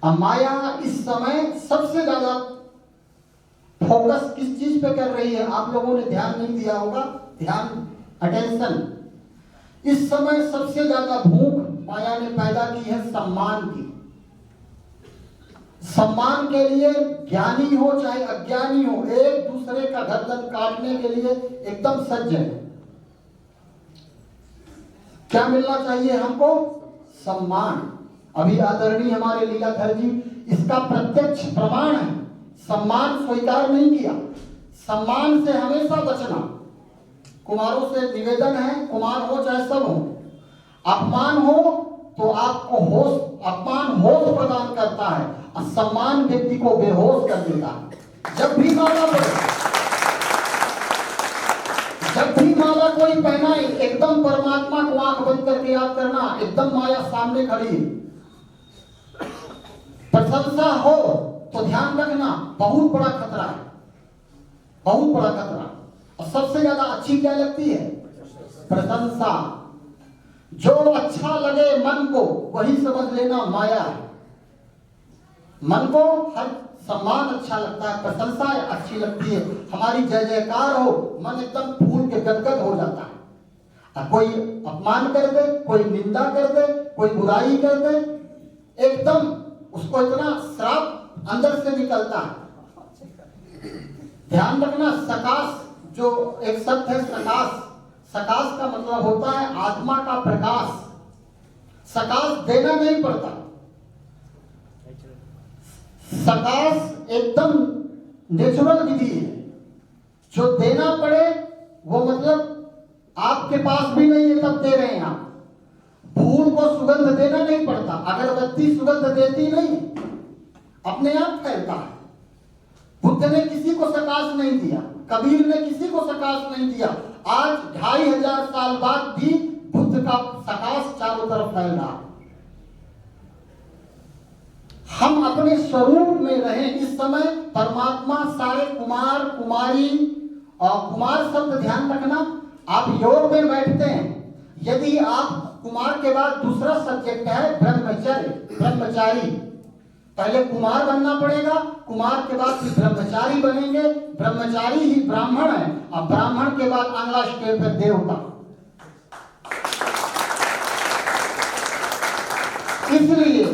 अब माया इस समय सबसे ज्यादा फोकस किस चीज पे कर रही है? आप लोगों ने ध्यान नहीं दिया होगा, ध्यान, अटेंशन। इस समय सबसे ज्यादा भूख माया ने पैदा की है सम्मान की। सम्मान के लिए ज्ञानी हो चाहे अज्ञानी हो, एक दूसरे का गर्दन काटने के लिए एकदम सज्ज है। क्या मिलना चाहिए हमको? सम्मान। अभी आदरणीय हमारे लीलाधर जी इसका प्रत्यक्ष प्रमाण है। सम्मान स्वीकार नहीं किया। सम्मान से हमेशा बचना। कुमारों से निवेदन है, कुमार हो चाहे सब हो, अपमान हो तो आपको होश, अपमान होश प्रदान करता है और सम्मान व्यक्ति को बेहोश कर देता है। जब भी माला पड़े, जब भी माला कोई पहना, एकदम परमात्मा को आंख बंद करके याद करना, एकदम माया सामने खड़ी है। प्रशंसा हो तो ध्यान रखना, बहुत बड़ा खतरा है, बहुत बड़ा खतरा। और सबसे ज्यादा अच्छी क्या लगती है? प्रशंसा। जो अच्छा लगे मन को वही समझ लेना माया है। मन को हर सम्मान अच्छा लगता है, प्रशंसा अच्छी लगती है, हमारी जय जयकार हो, मन एकदम फूल के गदगद हो जाता है। कोई अपमान कर दे, कोई निंदा कर दे, कोई बुराई कर दे, एकदम उसको इतना श्राप अंदर से निकलता है। ध्यान रखना, सकाश जो एक शब्द है सकाश, सकाश का मतलब होता है आत्मा का प्रकाश। सकाश देना नहीं पड़ता, सकाश एकदम नेचुरल विधि है। जो देना पड़े वो मतलब आपके पास भी नहीं है तब दे रहे हैं आप। फूल को सुगंध देना नहीं पड़ता, अगरबत्ती सुगंध देती नहीं, अपने आप फैलता है। बुद्ध ने किसी को सकाश नहीं दिया, कबीर ने किसी को सकाश नहीं दिया। आज 2500 साल बाद भी बुद्ध का सकाश चारों तरफ फैल रहा है। हम अपने स्वरूप में रहें। इस समय परमात्मा सारे कुमार कुमारी, और कुमार शब्द ध्यान रखना, आप योग में बैठते हैं, यदि आप कुमार के बाद दूसरा सब्जेक्ट है ब्रह्मचर्य, ब्रह्मचारी। पहले कुमार बनना पड़ेगा, कुमार के बाद फिर ब्रह्मचारी बनेंगे। ब्रह्मचारी ही ब्राह्मण है, और ब्राह्मण के बाद अगला स्टेप है देवता। इसलिए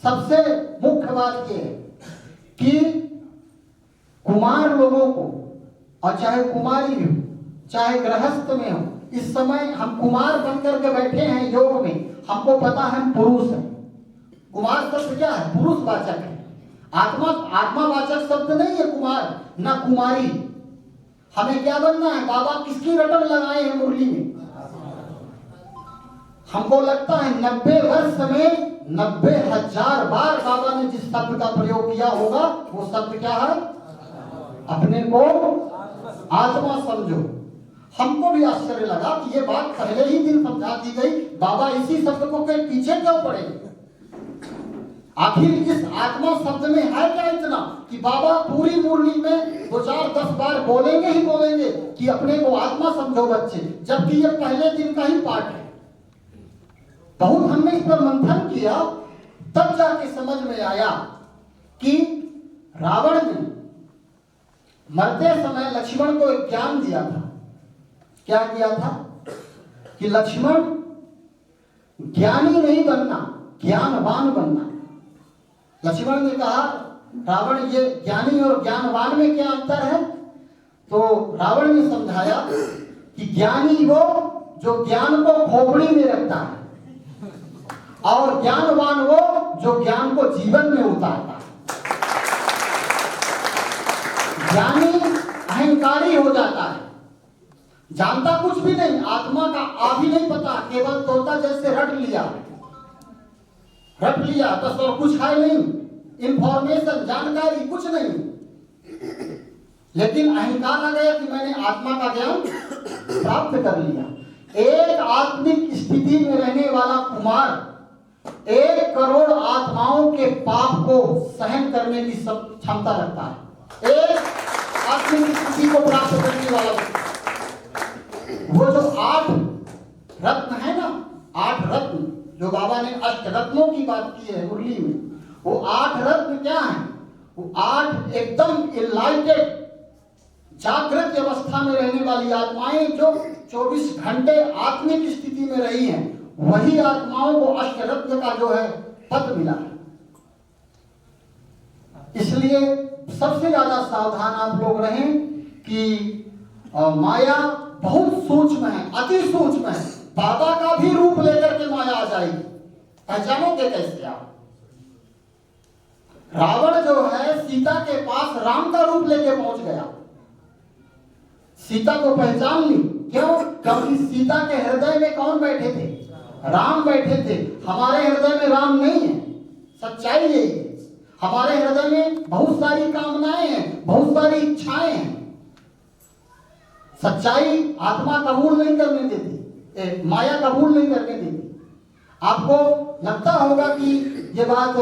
सबसे मुख्य बात यह है कि कुमार लोगों को, और चाहे कुमारी हो चाहे गृहस्थ में हो, इस समय हम कुमार बनकर के बैठे हैं योग में, हमको पता है हम पुरुष हैं। कुमार शब्द क्या है? पुरुषवाचक है। आत्मावाचक शब्द नहीं है कुमार ना कुमारी। हमें क्या बनना है? बाबा किसकी रटन लगाए हैं मुरली में? हमको लगता है 90 वर्ष में 90,000 बार बाबा ने जिस शब्द का प्रयोग किया होगा वो शब्द क्या है? अपने को आत्मा समझो। हमको भी आश्चर्य लगा कि ये बात पहले ही दिन समझा दी गई, बाबा इसी शब्द को के पीछे क्यों पड़े? आखिर इस आत्मा शब्द में है क्या इतना कि बाबा पूरी मुरली में 2 4 10 बार बोलेंगे ही बोलेंगे कि अपने को आत्मा समझो बच्चे, जबकि ये पहले दिन का ही पाठ है। बहुत हमने इस पर मंथन किया, तब जाके समझ में आया कि रावण ने मरते समय लक्ष्मण को एक ज्ञान दिया था। क्या किया था? कि लक्ष्मण ज्ञानी नहीं बनना, ज्ञानवान बनना। लक्ष्मण ने कहा, रावण ये ज्ञानी और ज्ञानवान में क्या अंतर है? तो रावण ने समझाया कि ज्ञानी वो जो ज्ञान को खोपड़ी में रखता है, और ज्ञानवान वो जो ज्ञान को जीवन में उतारता है। ज्ञानी अहंकारी हो जाता है, जानता कुछ भी नहीं, आत्मा का आ भी नहीं पता, केवल तोता जैसे रट लिया बस, और कुछ है नहीं, इंफॉर्मेशन जानकारी कुछ नहीं। लेकिन अहंकार आ गया कि मैंने आत्मा का ज्ञान प्राप्त कर लिया। एक आत्मिक स्थिति में रहने वाला कुमार 1 करोड़ आत्माओं के पाप को सहन करने की क्षमता रखता है। एक आत्मिक स्थिति को प्राप्त करने वाला वो जो 8 रत्न है ना, 8 रत्न जो बाबा ने अष्ट रत्नों की बात की है मुरली में, वो 8 रत्न क्या है? वो 8 एकदम इनलाइटेड जागृत अवस्था में रहने वाली आत्माएं जो 24 घंटे आत्मिक स्थिति में रही हैं, वही आत्माओं को अष्टरत्न का जो है पद मिला है। इसलिए सबसे ज्यादा सावधान आप लोग रहें कि माया बहुत सूक्ष्म है, अति सूक्ष्म है। बाबा का भी रूप लेकर के माया आ जाएगी, पहचानोगे कैसे आप? रावण जो है सीता के पास राम का रूप लेके पहुंच गया, सीता को पहचान ली। क्यों? क्योंकि सीता के हृदय में कौन बैठे थे? राम बैठे थे। हमारे हृदय में राम नहीं है, सच्चाई यही है। हमारे हृदय में बहुत सारी कामनाएं हैं, बहुत सारी इच्छाएं हैं। सच्चाई आत्मा कबूल नहीं करने देती, माया कबूल नहीं करने देती। आपको लगता होगा कि ये बात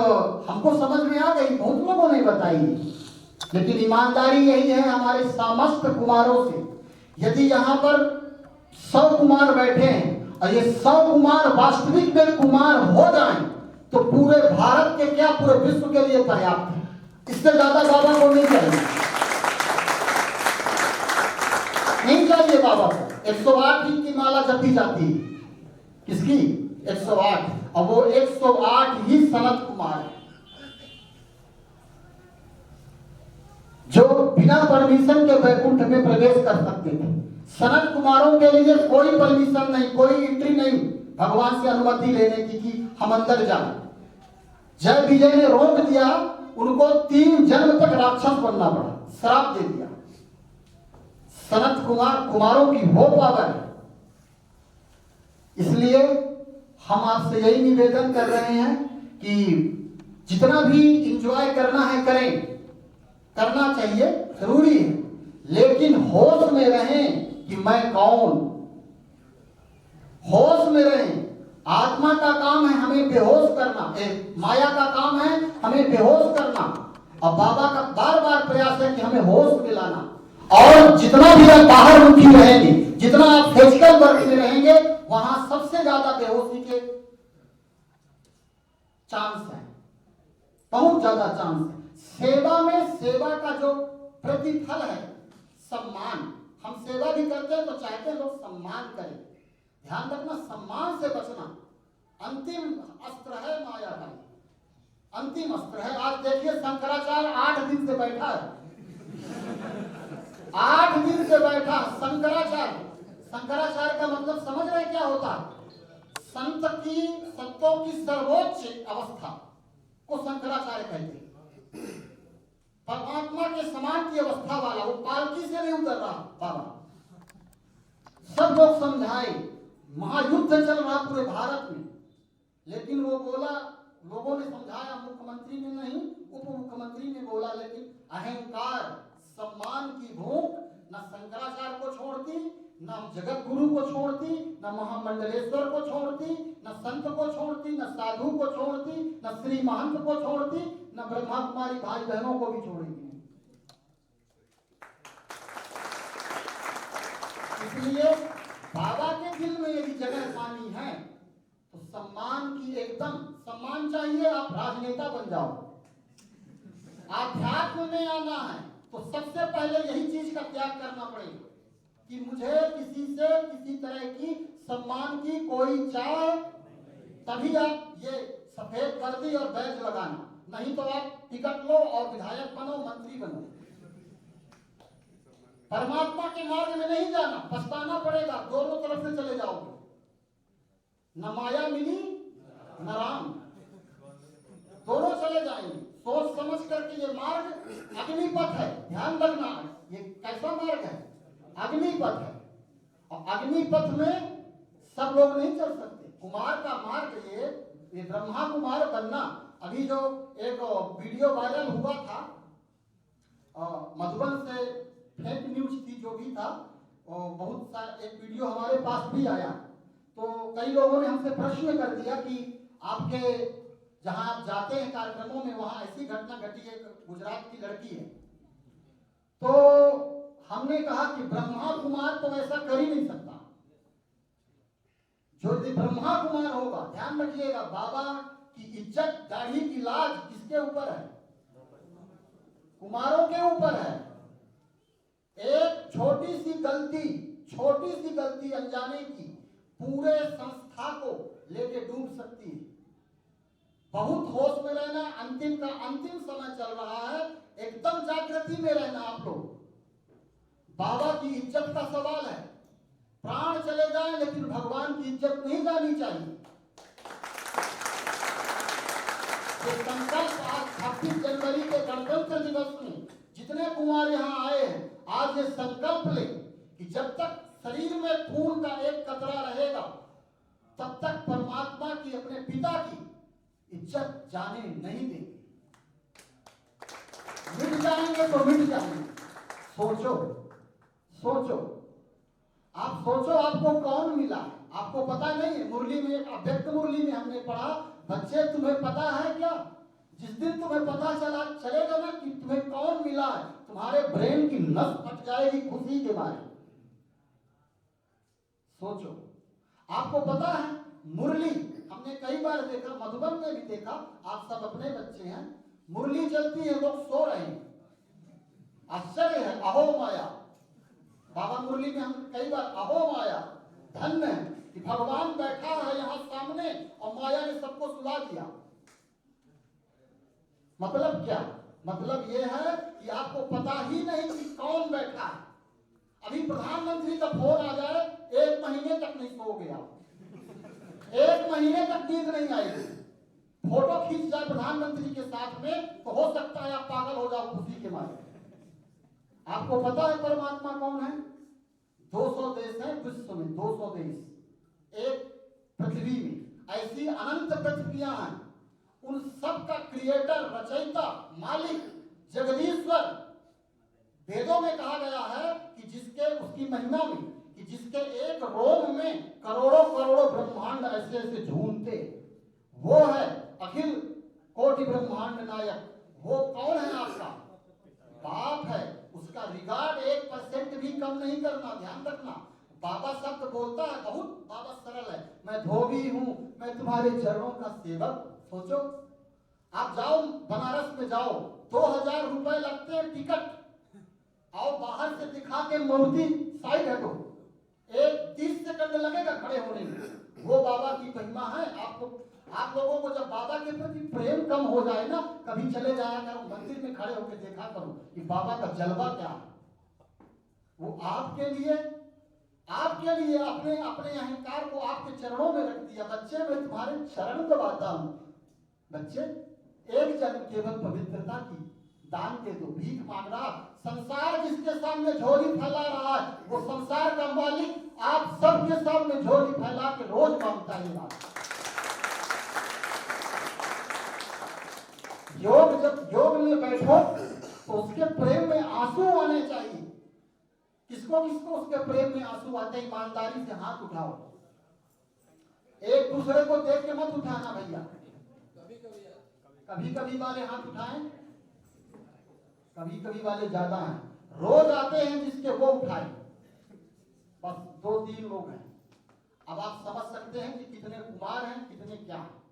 हमको समझ में आ गई, बहुत लोगों ने बताई, लेकिन ईमानदारी यही है हमारे समस्त कुमारों से। यदि यहाँ पर 100 कुमार बैठे हैं और ये 100 कुमार वास्तविक में कुमार हो जाएं, तो पूरे भारत के क्या पूरे विश्व के लिए पर्याप्त है। इससे ज्यादा बाबा को नहीं चाहिए, नहीं चाहिए बाबा को। 108 की माला जपी जाती है, किसकी? 108, और वो 108 ही सनत कुमार है जो बिना परमिशन के वैकुंठ में प्रवेश कर सकते थे। सनत कुमारों के लिए कोई परमिशन नहीं, कोई एंट्री नहीं भगवान से अनुमति लेने की कि हम अंदर जाएं। जय विजय ने रोक दिया, उनको 3 जन्म तक राक्षस बनना पड़ा, श्राप दे दिया। सनत कुमारों की वो पावर है। इसलिए हम आपसे यही निवेदन कर रहे हैं कि जितना भी इंजॉय करना है करें, करना चाहिए, जरूरी है, लेकिन होश में रहें कि मैं कौन। होश में रहें। आत्मा का काम है हमें बेहोश करना, माया का काम है हमें बेहोश करना, और बाबा का बार बार प्रयास है कि हमें होश दिलाना। और जितना भी आप बाहर मुखी रहेंगे, जितना आप फिजिकल वर्क में रहेंगे, वहां सबसे ज्यादा बेहोशी के चांस है, बहुत ज्यादा चांस है। सेवा में सेवा का जो प्रतिफल है सम्मान, हम सेवा भी करते हैं तो चाहते हैं लोग सम्मान करें। ध्यान रखना, सम्मान से बचना अंतिम अस्त्र है माया का, अंतिम अस्त्र है। आज देखिए शंकराचार्य 8 दिन से बैठा है, 8 दिन से बैठा शंकराचार्य। शंकराचार्य का मतलब समझ रहे क्या होता है? संत की, संतों की सर्वोच्च अवस्था को शंकराचार्य कहते हैं। परमात्मा के समान की अवस्था वाला, वो पालकी से नहीं उतर रहा बाबा। सब लोग समझाए, महायुद्ध चल रहा पूरे भारत में, लेकिन वो बोला, लोगों ने समझाया, मुख्यमंत्री ने नहीं, उप मुख्यमंत्री ने बोला, लेकिन अहंकार, सम्मान की भूख न शंकराचार्य को छोड़ती, न जगत गुरु को छोड़ती, न महामंडलेश्वर को छोड़ती, न संत को छोड़ती, न साधु को छोड़ती, न श्री महंत को छोड़ती, न ब्रह्मा कुमारी भाई बहनों को भी छोड़ेगी। इसलिए बाबा के दिल में यदि जगह पानी है तो सम्मान की, एकदम सम्मान चाहिए। आप राजनेता बन जाओ, आध्यात्म में आना है तो सबसे पहले यही चीज का त्याग करना पड़ेगा कि मुझे किसी से किसी तरह की सम्मान की कोई चाह, तभी आप ये सफेद वर्दी और बैज लगाना, नहीं तो आप टिकट लो और विधायक बनो, मंत्री बनो। परमात्मा के मार्ग में नहीं जाना, पछताना पड़ेगा, दोनों तरफ से चले जाओगे। न माया मिली न राम, दोनों चले जाएंगे। सोच समझ करके ये मार्ग अग्निपथ है, ध्यान रखना। ये कैसा मार्ग है? अग्निपथ है, और अग्निपथ में सब लोग नहीं चल सकते। कुमार का मार्ग ये ब्रह्मा कुमार बनना। अभी जो एक वीडियो वायरल हुआ था मधुबन से, फेक न्यूज थी जो भी था, बहुत सारा एक वीडियो हमारे पास भी आया, तो कई लोगों ने हमसे प्रश्न कर दिया कि आपके जहां आप जाते हैं कार्यक्रमों में, वहां ऐसी घटना घटी है, गुजरात की लड़की है। तो हमने कहा कि ब्रह्मा कुमार तो ऐसा कर ही नहीं सकता। जो ब्रह्मा कुमार होगा, ध्यान रखिएगा, बाबा की इज्जत, दाढ़ी की लाज किसके किसके ऊपर है? कुमारों के ऊपर है। एक छोटी सी गलती अनजाने की पूरे संस्था को लेके डूब सकती है। बहुत होश में रहना, अंतिम का अंतिम समय चल रहा है, एकदम जागृति में रहना आप लोग। बाबा की इज्जत का सवाल है। प्राण चले जाएं लेकिन भगवान की इज्जत नहीं जानी चाहिए। ये संकल्प आज 26 जनवरी के गणतंत्र दिवस में जितने कुमार यहाँ आए हैं, आज ये संकल्प ले कि जब तक शरीर में खून का एक कतरा रहेगा तब तक परमात्मा की, अपने पिता की इज्जत जाने नहीं देंगे। मिट जाएंगे तो मिट जाएंगे। सोचो आप सोचो, आपको कौन मिला है? आपको पता नहीं है। मुरली में, अव्यक्त मुरली में हमने पढ़ा, बच्चे तुम्हें पता है क्या? जिस दिन तुम्हें पता चलेगा ना कि तुम्हें कौन मिला है, तुम्हारे ब्रेन की नस फट जाएगी खुशी के मारे। सोचो, आपको पता है मुरली हमने कई बार देखा, मधुबन में भी देखा, आप सब अपने बच्चे हैं, मुरली चलती है, लोग सो रहे हैं। आश्चर्य है, अहो माया। बाबा मुरली में हम कई बार, अहो माया, धन्य है कि भगवान बैठा है यहाँ सामने और माया ने सबको सुला दिया। मतलब क्या? मतलब यह है कि आपको पता ही नहीं कि कौन बैठा है। अभी प्रधानमंत्री का फोन आ जाए, 1 महीने तक नहीं सो गया, 1 महीने तक नींद नहीं आएगी। फोटो खींच जाए प्रधानमंत्री के साथ में तो हो सकता है आप पागल हो जाओ खुशी के मारे। आपको पता है परमात्मा कौन है? 200 देश है विश्व में, 200 देश एक पृथ्वी में, ऐसी अनंत पृथ्वियां हैं। उन सब का क्रिएटर, रचयिता, मालिक, जगदीश्वर, वेदों में कहा गया है कि जिसके, उसकी महिमा में कि जिसके एक रोम में करोड़ों करोड़ों ब्रह्मांड ऐसे ऐसे झूमते, वो है अखिल कोटि ब्रह्मांड नायक। वो कौन है? आपका बाप है। उसका रिगार्ड 1% भी कम नहीं करना, ध्यान रखना। बाबा शब्द बोलता है, बहुत बाबा सरल है, मैं धोबी हूं, मैं तुम्हारे चरणों का सेवक। सोचो, आप जाओ बनारस में जाओ, 2000 रुपए लगते हैं टिकट, आओ बाहर से दिखा के मूर्ति साइड हटो, 30 सेकंड लगेगा खड़े होने में। वो बाबा की महिमा है। आप लोगों को जब बाबा के प्रति प्रेम कम हो जाए ना, कभी चले जाया करो मंदिर में, खड़े होकर देखा करो कि बाबा का जलवा क्या है। वो आपके लिए अपने अपने अहंकार को आपके चरणों में रख दिया। बच्चे, मैं तुम्हारे चरण दबाता हूं। बच्चे, एक जन्म केवल पवित्रता की दान दे दो। भीख मांग रहा, संसार जिसके सामने झोली फैला रहा है, वो संसार का मालिक आप सबके सामने झोली फैला के रोज मांगता है। जब योग में बैठो तो उसके प्रेम में आंसू आने चाहिए। किसको किसको उसके प्रेम में आंसू आते? ईमानदारी से हाथ उठाओ। एक दूसरे को देख के मत उठाना भैया। कभी कभी वाले हाथ उठाएं, कभी कभी वाले ज्यादा हैं। रोज आते हैं जिसके वो उठाए, बस 2-3 लोग हैं। अब आप समझ सकते हैं कि कितने कुमार हैं, कितने क्या हैं।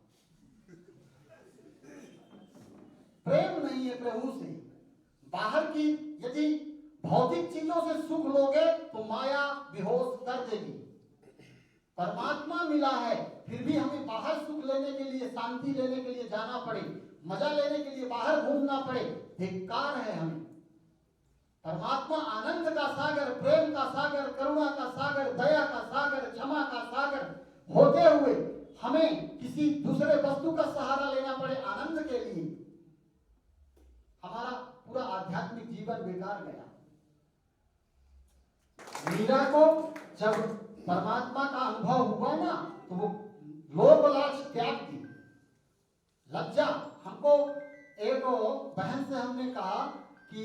प्रेम नहीं है प्रभु से। बाहर की यदि भौतिक चीजों से सुख लोगे तो माया बेहोश कर देगी। परमात्मा मिला है, फिर भी हमें बाहर सुख लेने के लिए, शांति लेने के लिए जाना पड़े, मजा लेने के लिए बाहर घूमना पड़े, धिक्कार है हमें। परमात्मा आनंद का सागर, प्रेम का सागर, करुणा का सागर, दया का सागर, क्षमा का सागर होते हुए हमें किसी दूसरे वस्तु का सहारा लेना पड़े आनंद के लिए, हमारा पूरा आध्यात्मिक जीवन बेकार गया। मीरा को जब परमात्मा का अनुभव हुआ ना, तो वो लोभ लालच त्याग दी। लज्जा, हमको एक बहन से हमने कहा कि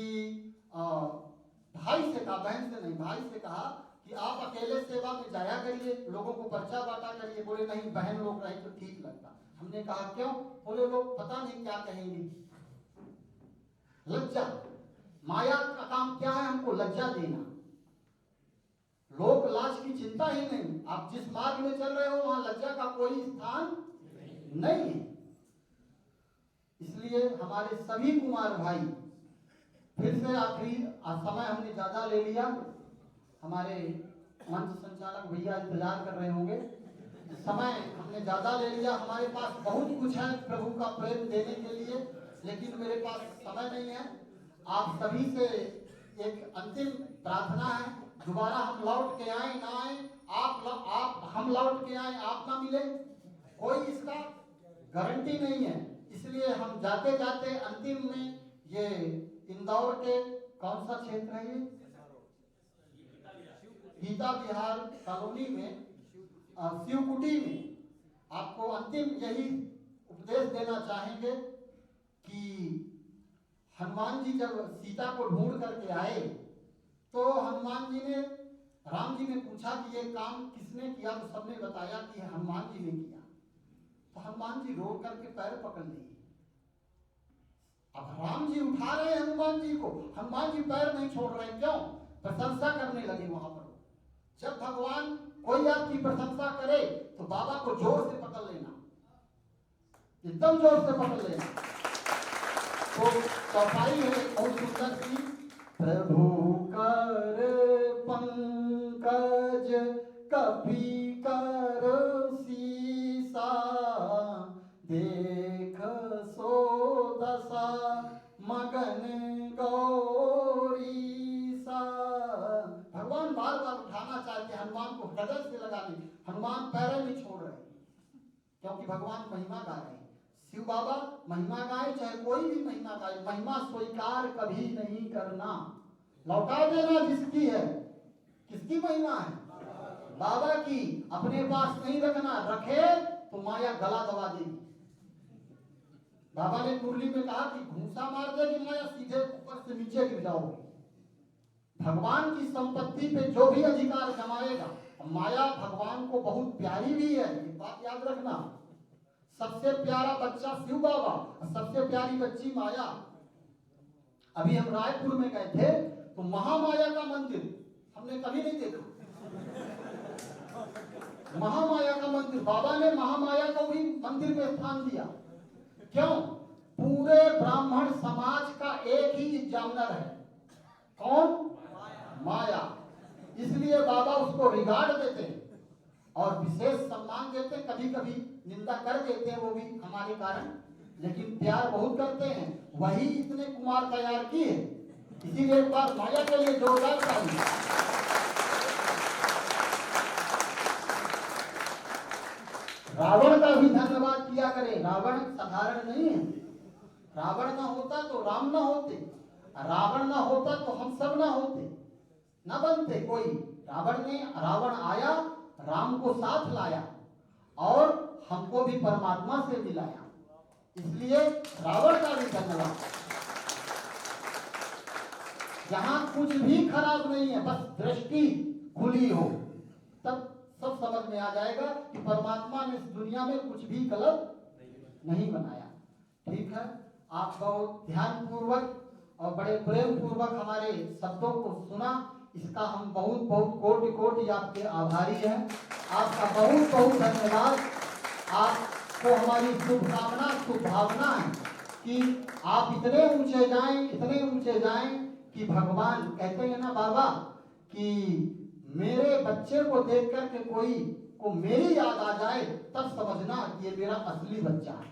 भाई से कहा, बहन से नहीं, भाई से कहा कि आप अकेले सेवा में जाया करिए, लोगों को पर्चा बांटा करिए। बोले नहीं, बहन लोग रहे तो ठीक लगता। हमने कहा क्यों? बोले लोग पता नहीं क्या कहेंगे। लज्जा, माया का काम क्या है? हमको लज्जा देना। लोक लाज की चिंता ही नहीं। आप जिस मार्ग में चल रहे हो वहां लज्जा का कोई स्थान नहीं है। इसलिए हमारे सभी कुमार भाई, फिर से आखिरी समय हमने ज्यादा ले लिया, हमारे मंच संचालक भैया इंतजार कर रहे होंगे, समय हमने ज्यादा ले लिया। हमारे पास बहुत कुछ है प्रभु का प्रेम देने के लिए, लेकिन मेरे पास समय नहीं है। आप सभी से एक अंतिम प्रार्थना है, दोबारा हम लौट के आए ना आए, आप हम लौट के आए आप ना मिले, कोई इसका गारंटी नहीं है। इसलिए हम जाते जाते अंतिम में ये इंदौर के कौन सा क्षेत्र है, ये गीता विहार कॉलोनी में शिवकुटी में आपको अंतिम यही उपदेश देना चाहेंगे कि हनुमान जी जब सीता को ढूंढ करके आए तो हनुमान जी ने, राम जी ने पूछा कि ये काम किसने किया, तो सबने बताया कि हनुमान जी ने किया। तो हनुमान जी रो करके पैर पकड़ लिए। अब राम जी उठा रहे हैं हनुमान जी को, हनुमान जी पैर नहीं छोड़ रहे, क्यों? प्रशंसा करने लगे वहां पर। जब भगवान कोई आपकी प्रशंसा करे तो बाबा को जोर से पकड़ लेना, एकदम जोर से पकड़ लेना। तो सफाई है बहुत सुंदर सी, प्रभु कर पंकज कपि कर सीसा, देख सो दशा मगन गौरीसा। भगवान बार बार उठाना चाहते हैं हनुमान को, हृदय से लगाने, हनुमान पैर नहीं छोड़ रहे, क्योंकि भगवान महिमा गा रहे हैं। शिव बाबा महिमा गाए, चाहे कोई भी महिमा गाए, महिमा स्वीकार कभी नहीं करना, लौटा देना जिसकी है। किसकी महिमा है? बाबा की। अपने पास नहीं रखना, रखे तो माया गला दबा देगी। बाबा ने मुरली में कहा कि घूंसा मार देगी माया, सीधे ऊपर से नीचे गिर जाओगे। भगवान की संपत्ति पे जो भी अधिकार जमाएगा, माया भगवान को बहुत प्यारी भी है, एक बात याद रखना। सबसे प्यारा बच्चा शिव बाबा, सबसे प्यारी बच्ची माया। अभी हम रायपुर में गए थे तो महामाया का मंदिर हमने कभी नहीं देखा। महामाया का मंदिर, बाबा ने महामाया को भी मंदिर में स्थान दिया। क्यों? पूरे ब्राह्मण समाज का एक ही एग्जामिनर है, कौन? माया। इसलिए बाबा उसको रिगार्ड देते हैं और विशेष सम्मान देते हैं, कभी कभी निंदा कर देते हैं वो भी हमारे कारण, लेकिन प्यार बहुत करते हैं। वही इतने कुमार तैयार किए, इसीलिए एक बार माया के लिए जोरदार ताली। रावण का भी धन्यवाद किया करें, रावण साधारण नहीं है। रावण ना होता तो राम ना होते, रावण ना होता तो हम सब ना होते, ना बनते कोई। रावण आया, राम को साथ लाया और हमको भी परमात्मा से मिलाया, इसलिए रावण का भी धन्यवाद। जहां कुछ भी खराब नहीं है, बस दृष्टि खुली हो, तब सब समझ में आ जाएगा कि परमात्मा ने इस दुनिया में कुछ भी गलत नहीं बनाया। ठीक है, आप बहुत ध्यान पूर्वक और बड़े प्रेम पूर्वक हमारे शब्दों को सुना, इसका हम बहुत बहुत कोटि कोटि आपके आभारी हैं। आपका बहुत बहुत धन्यवाद। आपको हमारी शुभकामना शुभभावना है कि आप इतने ऊंचे जाएं, इतने ऊंचे जाएं कि भगवान कहते हैं ना बाबा कि मेरे बच्चे को देख करके कोई को मेरी याद आ जाए, तब समझना कि ये मेरा असली बच्चा है।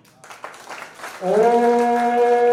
ओ